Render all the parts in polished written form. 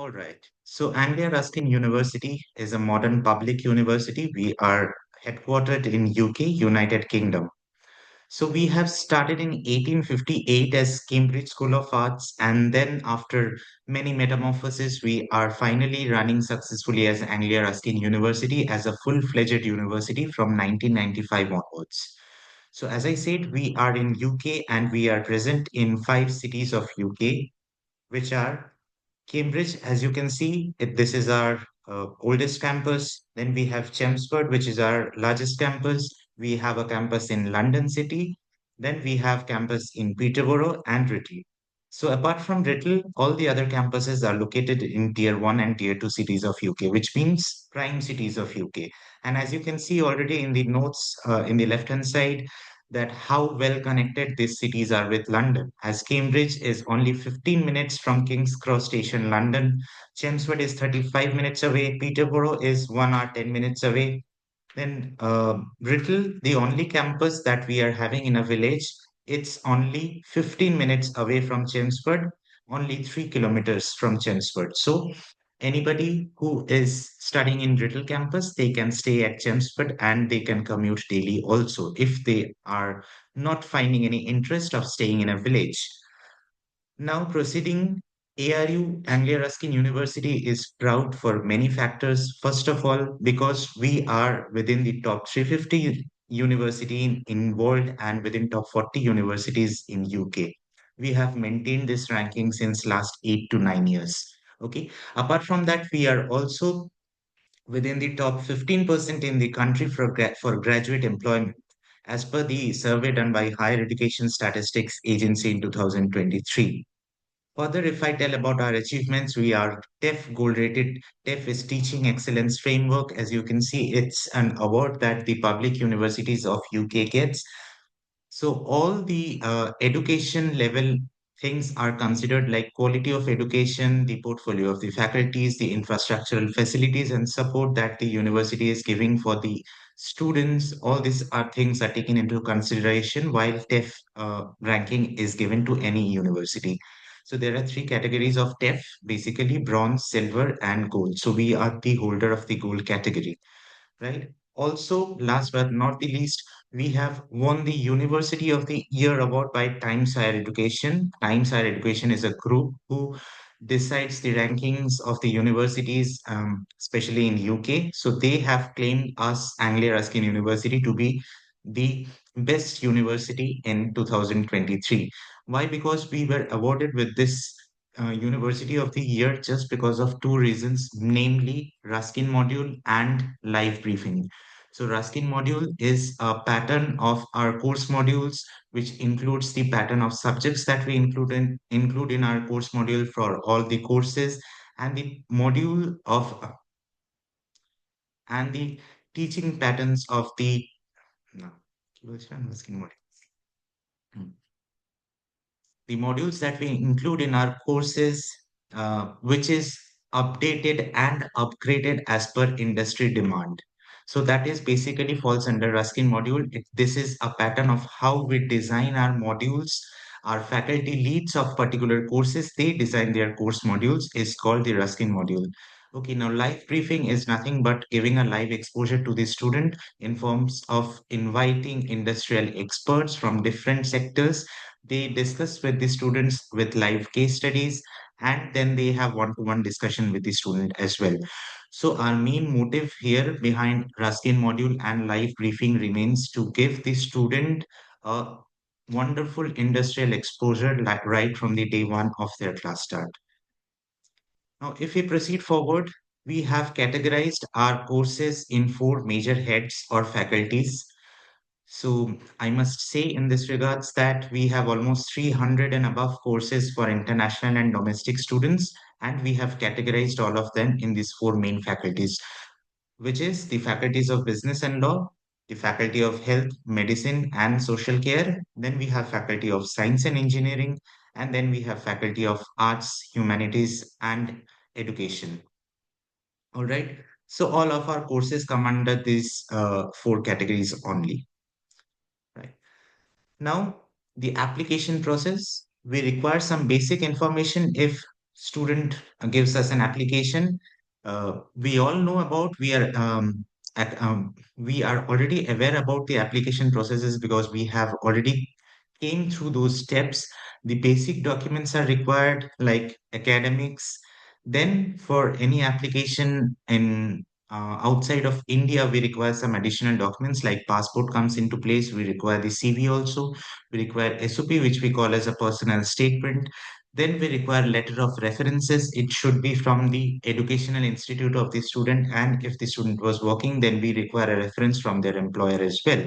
All right. So Anglia Ruskin University is a modern public university. We are headquartered in UK, United Kingdom. So we have started in 1858 as Cambridge School of Arts, and then after many metamorphoses, we are finally running successfully as Anglia Ruskin University as a full-fledged university from 1995 onwards. So as I said, we are in UK and we are present in 5 cities of UK, which are Cambridge, as you can see, this is our oldest campus. Then we have Chelmsford, which is our largest campus. We have a campus in London City. Then we have campus in Peterborough and Writtle. So apart from Writtle, all the other campuses are located in Tier 1 and Tier 2 cities of UK, which means prime cities of UK. And as you can see already in the notes in the left-hand side, that how well connected these cities are with London, as Cambridge is only 15 minutes from King's Cross Station, London. Chelmsford is 35 minutes away. Peterborough is 1 hour 10 minutes away. Then Brittle, the only campus that we are having in a village, it's only 15 minutes away from Chelmsford, only 3 kilometers from Chelmsford. So anybody who is studying in Brittle campus, they can stay at Chelmsford and they can commute daily also if they are not finding any interest of staying in a village. Now proceeding, ARU, Anglia Ruskin University is proud for many factors. First of all, because we are within the top 350 university in world and within top 40 universities in UK. We have maintained this ranking since last 8 to 9 years. Okay. Apart from that, we are also within the top 15% in the country for graduate employment, as per the survey done by Higher Education Statistics Agency in 2023. Further, if I tell about our achievements, we are TEF gold rated. TEF is Teaching Excellence Framework. As you can see, it's an award that the public universities of UK gets. So all the education level things are considered like quality of education, the portfolio of the faculties, the infrastructural facilities and support that the university is giving for the students. All these are things are taken into consideration while TEF ranking is given to any university. So there are three categories of TEF, basically bronze, silver, and gold. So we are the holder of the gold category, right? Also, last but not the least, we have won the University of the Year award by Times Higher Education. Times Higher Education is a group who decides the rankings of the universities, especially in UK. So they have claimed us, Anglia Ruskin University, to be the best university in 2023. Why? Because we were awarded with this University of the Year just because of two reasons, namely Ruskin module and live briefing. So Ruskin module is a pattern of our course modules, which includes the pattern of subjects that we include in our course module for all the courses, and the module of and the teaching patterns of the no, Ruskin module. Hmm. The modules that we include in our courses, which is updated and upgraded as per industry demand. So that is basically falls under Ruskin module. This is a pattern of how we design our modules. Our faculty leads of particular courses, they design their course modules is called the Ruskin module. Okay, now live briefing is nothing but giving a live exposure to the student in forms of inviting industrial experts from different sectors. They discuss with the students with live case studies, and then they have one-to-one discussion with the student as well. So our main motive here behind Ruskin module and live briefing remains to give the student a wonderful industrial exposure right from the day one of their class start. Now, if we proceed forward, we have categorized our courses in four major heads or faculties. So I must say in this regards that we have almost 300 and above courses for international and domestic students, and we have categorized all of them in these four main faculties, which is the faculties of business and law, the faculty of health, medicine, and social care. Then we have faculty of science and engineering, and then we have faculty of arts, humanities, and education. All right. So all of our courses come under these four categories only. Right. Now, the application process, we require some basic information if student gives us an application, we all know about, we are already aware about the application processes because we have already came through those steps. The basic documents are required, like academics. Then, for any application in outside of India, we require some additional documents like passport comes into place. We require the CV also. We require SOP, which we call as a personal statement. Then we require letter of references. It should be from the educational institute of the student, and if the student was working, then we require a reference from their employer as well,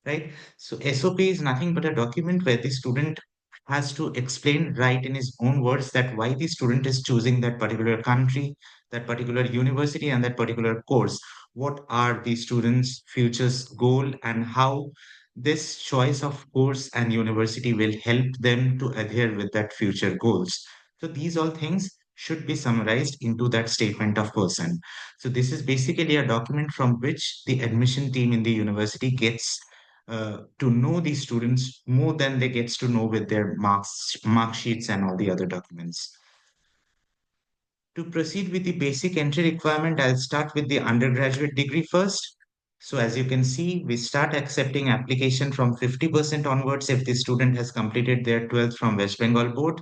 right? So SOP is nothing but a document where the student has to explain, right, in his own words, that why the student is choosing that particular country, that particular university, and that particular course. What are the student's future's goal, and how this choice of course and university will help them to adhere with that future goals. So these all things should be summarized into that statement of person. So this is basically a document from which the admission team in the university gets to know these students more than they gets to know with their mark sheets and all the other documents. To proceed with the basic entry requirement, I'll start with the undergraduate degree first. So as you can see, we start accepting application from 50% onwards if the student has completed their 12th from West Bengal board.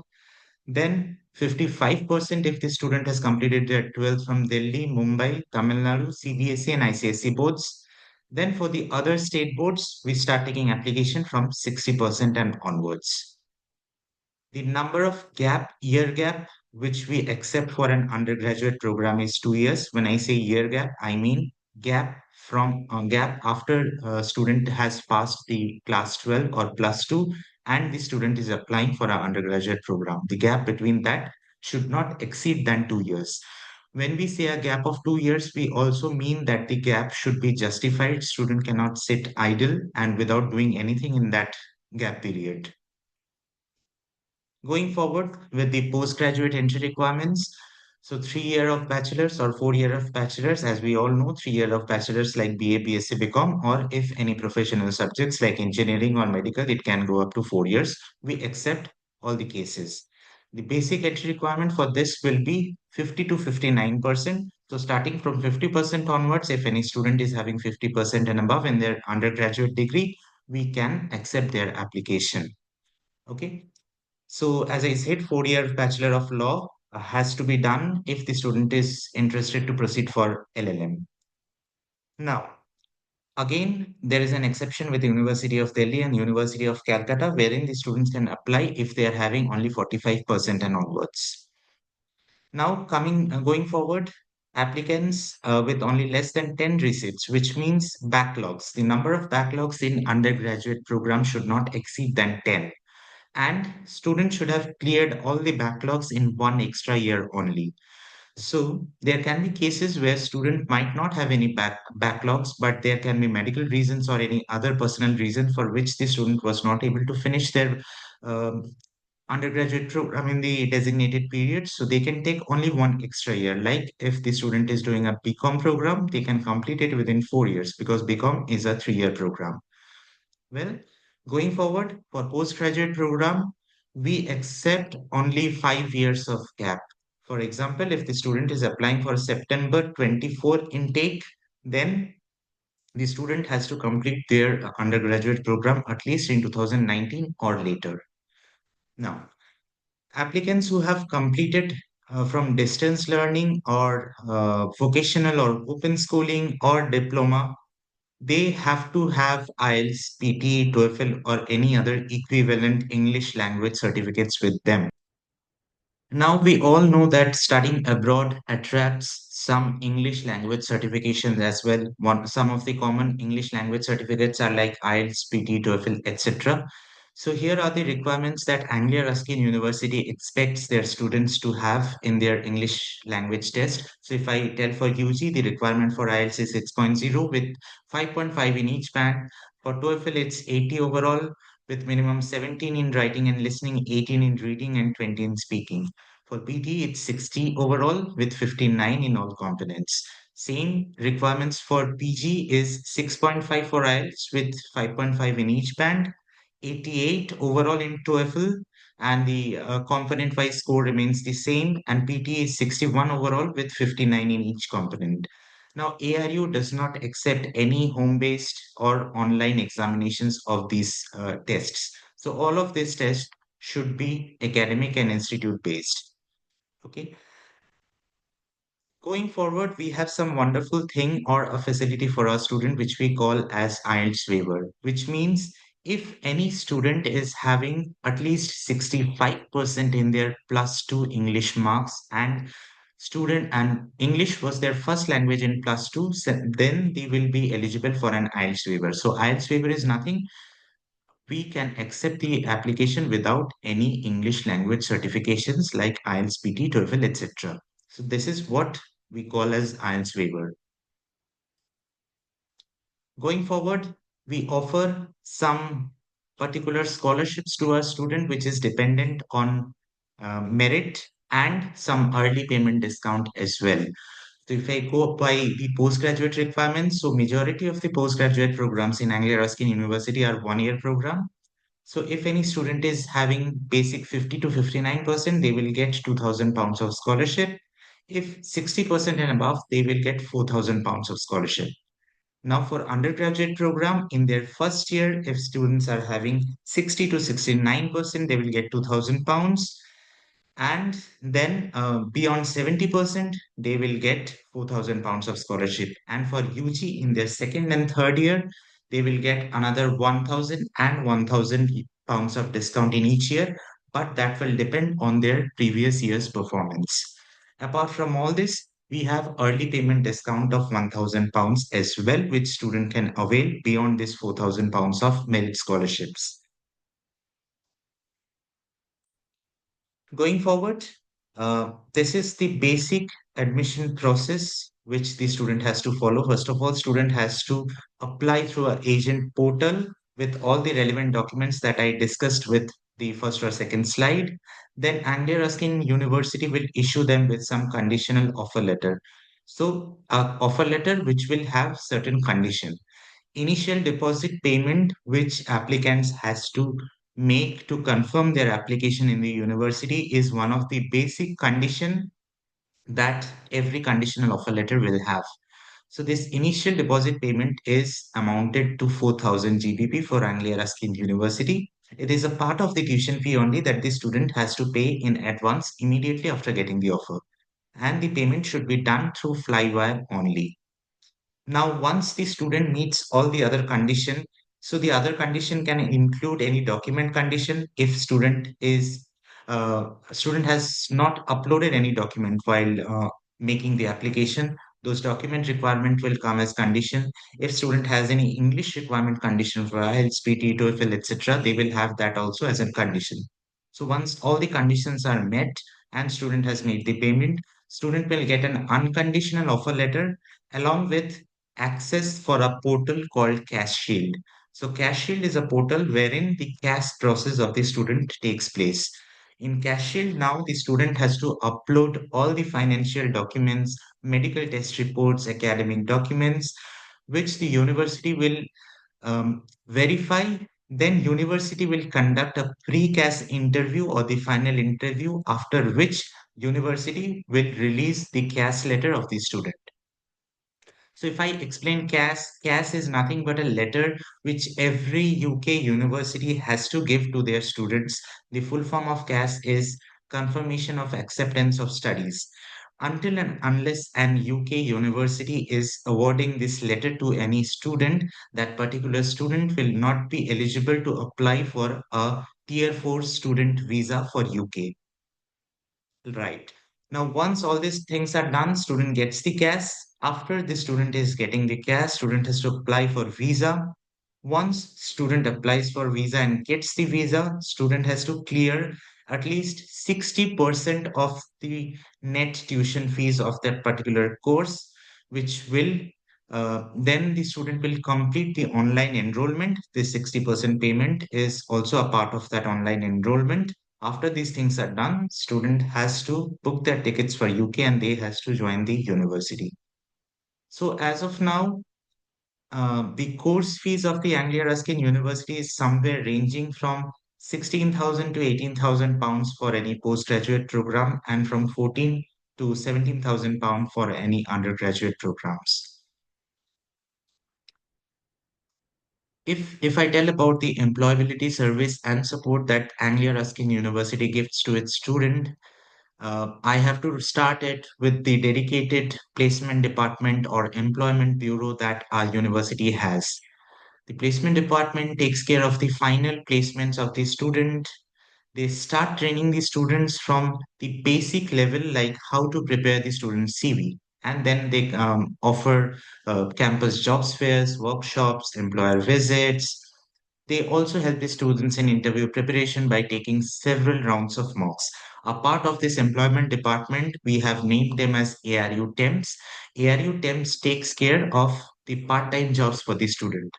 Then 55% if the student has completed their 12th from Delhi, Mumbai, Tamil Nadu, CBSE and ICSE boards. Then for the other state boards, we start taking application from 60% and onwards. The number of year gap, which we accept for an undergraduate program is 2 years. When I say year gap, I mean gap after a student has passed the class 12 or plus 2 and the student is applying for our undergraduate program. The gap between that should not exceed than 2 years. When we say a gap of 2 years, we also mean that the gap should be justified. Student cannot sit idle and without doing anything in that gap period. Going forward with the postgraduate entry requirements, so 3 year of bachelor's or 4 year of bachelor's, as we all know, 3 year of bachelor's like BA, BSc, BCom, or if any professional subjects like engineering or medical, it can go up to 4 years. We accept all the cases. The basic entry requirement for this will be 50 to 59%. So starting from 50% onwards, if any student is having 50% and above in their undergraduate degree, we can accept their application. Okay. So, as I said, 4 year Bachelor of Law has to be done if the student is interested to proceed for LLM. Now, again, there is an exception with the University of Delhi and University of Calcutta, wherein the students can apply if they are having only 45% and onwards. Now, going forward, applicants with only less than 10 receipts, which means backlogs. The number of backlogs in undergraduate program should not exceed than 10, and students should have cleared all the backlogs in one extra year only. So there can be cases where student might not have any backlogs, but there can be medical reasons or any other personal reason for which the student was not able to finish their um, undergraduate program in the designated period. So they can take only one extra year. Like if the student is doing a BCom program, they can complete it within 4 years because BCom is a 3 year program. Well, going forward for postgraduate program, we accept only 5 years of gap. For example, if the student is applying for September 24 intake, then the student has to complete their undergraduate program at least in 2019 or later. Now, applicants who have completed from distance learning or vocational or open schooling or diploma, they have to have IELTS, PT, TOEFL, or any other equivalent English language certificates with them. Now, we all know that studying abroad attracts some English language certifications as well. Some of the common English language certificates are like IELTS, PT, TOEFL, etc. So, here are the requirements that Anglia Ruskin University expects their students to have in their English language test. So, if I tell for UG, the requirement for IELTS is 6.0 with 5.5 in each band. For TOEFL, it's 80 overall with minimum 17 in writing and listening, 18 in reading, and 20 in speaking. For PT, it's 60 overall with 59 in all components. Same requirements for PG is 6.5 for IELTS with 5.5 in each band, 88 overall in TOEFL, and the component-wise score remains the same, and PT is 61 overall with 59 in each component. Now, ARU does not accept any home-based or online examinations of these tests. So all of these tests should be academic and institute-based. Okay. Going forward, we have some wonderful thing or a facility for our student, which we call as IELTS waiver, which means if any student is having at least 65% in their plus two English marks and English was their first language in plus two, then they will be eligible for an IELTS waiver. So IELTS waiver is nothing. We can accept the application without any English language certifications like IELTS, PT, TOEFL, etc. So this is what we call as IELTS waiver. Going forward, we offer some particular scholarships to our student, which is dependent on merit and some early payment discount as well. So if I go by the postgraduate requirements, so majority of the postgraduate programs in Anglia Ruskin University are one-year program. So if any student is having basic 50 to 59%, they will get £2,000 of scholarship. If 60% and above, they will get £4,000 of scholarship. Now for undergraduate program, in their first year, if students are having 60 to 69%, they will get £2,000. And then beyond 70%, they will get £4,000 of scholarship. And for UG in their second and third year, they will get another 1,000 and £1,000 of discount in each year, but that will depend on their previous year's performance. Apart from all this, we have early payment discount of £1,000 as well, which student can avail beyond this £4,000 of merit scholarships. Going forward, this is the basic admission process which the student has to follow. First of all, student has to apply through an agent portal with all the relevant documents that I discussed with the first or second slide. Then Anglia Ruskin University will issue them with some conditional offer letter. So, offer letter which will have certain condition. Initial deposit payment which applicants has to make to confirm their application in the university is one of the basic condition that every conditional offer letter will have. So this initial deposit payment is amounted to 4,000 GBP for Anglia Ruskin University. It is a part of the tuition fee only that the student has to pay in advance immediately after getting the offer. And the payment should be done through Flywire only. Now, once the student meets all the other condition, so the other condition can include any document condition if student has not uploaded any document while making the application. Those document requirement will come as condition. If student has any English requirement condition for IELTS, PT, TOEFL, etc., they will have that also as a condition. So once all the conditions are met and student has made the payment, student will get an unconditional offer letter along with access for a portal called Cash Shield. So Cash Shield is a portal wherein the cash process of the student takes place. In Cash Shield now the student has to upload all the financial documents, medical test reports, academic documents, which the university will verify. Then university will conduct a pre-CAS interview or the final interview, after which university will release the CAS letter of the student. So if I explain CAS, CAS is nothing but a letter which every UK university has to give to their students. The full form of CAS is Confirmation of Acceptance of Studies. Until and unless an UK university is awarding this letter to any student, that particular student will not be eligible to apply for a Tier 4 student visa for UK. Right. Now, once all these things are done, student gets the cash. After the student is getting the cash, student has to apply for visa. Once student applies for visa and gets the visa, student has to clear at least 60% of the net tuition fees of that particular course, which will then the student will complete the online enrollment. This 60% payment is also a part of that online enrollment. After these things are done, student has to book their tickets for UK and they has to join the university. So as of now, the course fees of the Anglia Ruskin University is somewhere ranging from 16,000 to 18,000 pounds for any postgraduate program, and from 14 to 17,000 pounds for any undergraduate programs. If I tell about the employability service and support that Anglia Ruskin University gives to its student, I have to start it with the dedicated placement department or employment bureau that our university has. The placement department takes care of the final placements of the student. They start training the students from the basic level, like how to prepare the student's CV. And then they offer campus jobs fairs, workshops, employer visits. They also help the students in interview preparation by taking several rounds of mocks. A part of this employment department, we have named them as ARU temps. ARU temps takes care of the part-time jobs for the student.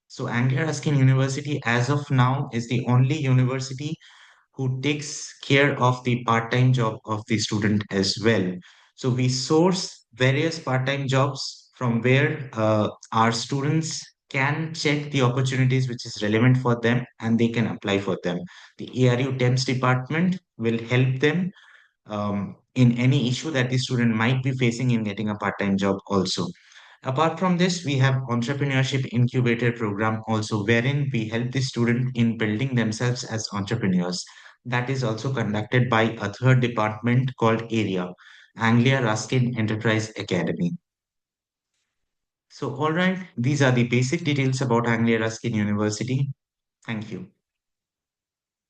So Anglia Ruskin University, as of now, is the only university who takes care of the part-time job of the student as well. So we source various part-time jobs from where our students can check the opportunities which is relevant for them and they can apply for them. The ARU temps department will help them in any issue that the student might be facing in getting a part-time job also. Apart from this, we have entrepreneurship incubator program also, wherein we help the student in building themselves as entrepreneurs. That is also conducted by a third department called AREA, Anglia Ruskin Enterprise Academy. So, all right, these are the basic details about Anglia Ruskin University. Thank you.